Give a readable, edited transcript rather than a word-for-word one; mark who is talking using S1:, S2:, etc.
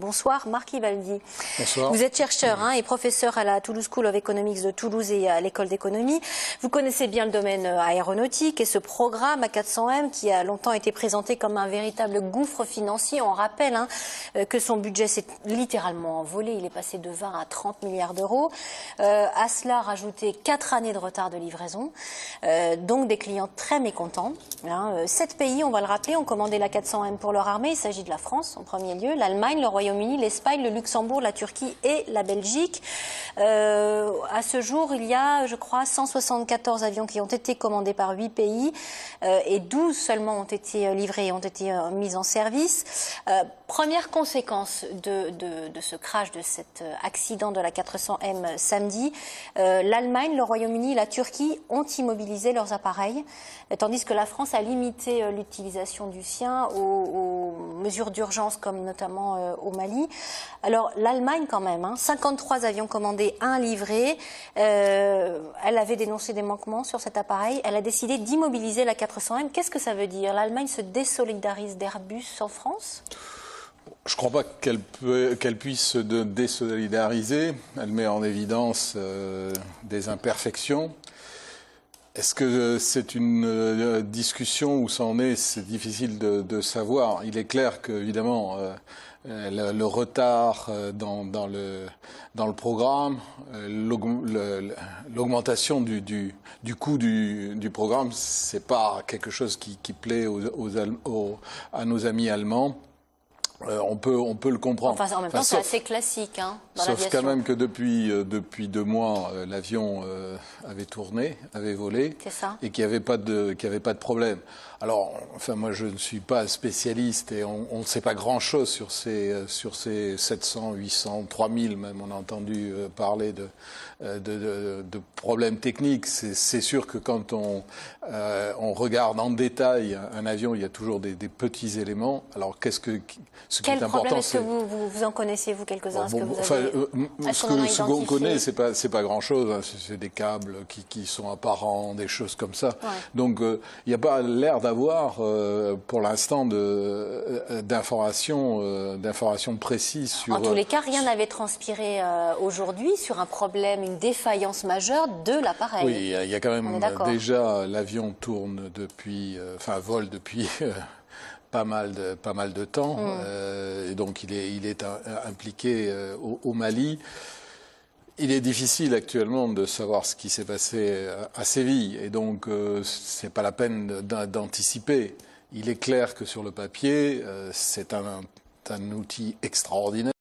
S1: Bonsoir Marc Ivaldi.
S2: Bonsoir.
S1: Vous êtes chercheur et professeur à la Toulouse School of Economics de Toulouse et à l'école d'économie. Vous connaissez bien le domaine aéronautique et ce programme A400M qui a longtemps été présenté comme un véritable gouffre financier. On rappelle que son budget s'est littéralement envolé. Il est passé de 20 à 30 milliards d'euros. À cela, rajouter 4 années de retard de livraison. Donc des clients très mécontents. 7 pays, on va le rappeler, ont commandé l'A400M pour leur armée. Il s'agit de la France en premier lieu, l'Allemagne, le Royaume-Uni, l'Espagne, le Luxembourg, la Turquie et la Belgique. À ce jour, il y a, je crois, 174 avions qui ont été commandés par 8 pays et 12 seulement ont été livrés, ont été mis en service. Première conséquence de ce crash, de cet accident de l'A400M samedi, l'Allemagne, le Royaume-Uni, la Turquie ont immobilisé leurs appareils, tandis que la France a limité l'utilisation du sien aux mesures d'urgence, comme notamment au Mali. Alors l'Allemagne quand même, 53 avions commandés, 1 livré. Elle avait dénoncé des manquements sur cet appareil. Elle a décidé d'immobiliser l'A400M. Qu'est-ce que ça veut dire? L'Allemagne se désolidarise d'Airbus en France?
S2: Je ne crois pas qu'elle puisse se désolidariser. Elle met en évidence des imperfections. Est-ce que c'est une discussion où ça en est? C'est difficile de savoir. Il est clair qu'évidemment, le retard dans le programme, l'augmentation du coût du programme, c'est pas quelque chose qui plaît à nos amis allemands. On peut le comprendre.
S1: Enfin, en même temps, c'est assez classique dans
S2: sauf quand même que depuis 2 mois, l'avion avait tourné, avait volé, et qu'il n'y avait pas de problème. Alors, enfin, moi, je ne suis pas spécialiste et on ne sait pas grand-chose sur ces 700, 800, 3000 même. On a entendu parler de problèmes techniques. C'est sûr que quand on regarde en détail un avion, il y a toujours des petits éléments. Alors, ce qui est important,
S1: est-ce que vous en connaissez, vous, quelques-uns?
S2: Ce qu'on connaît, c'est pas grand-chose. C'est des câbles qui sont apparents, des choses comme ça. Ouais. Donc, il n'y a pas l'air d'avoir, pour l'instant, d'informations précises sur...
S1: En tous les cas, rien n'avait transpiré aujourd'hui sur un problème, une défaillance majeure de l'appareil.
S2: Oui, il y a quand même déjà, l'avion tourne vole depuis... pas mal de temps, et donc il est impliqué au Mali. Il est difficile actuellement de savoir ce qui s'est passé à Séville, et donc c'est pas la peine d'anticiper. Il est clair que sur le papier, c'est un outil extraordinaire.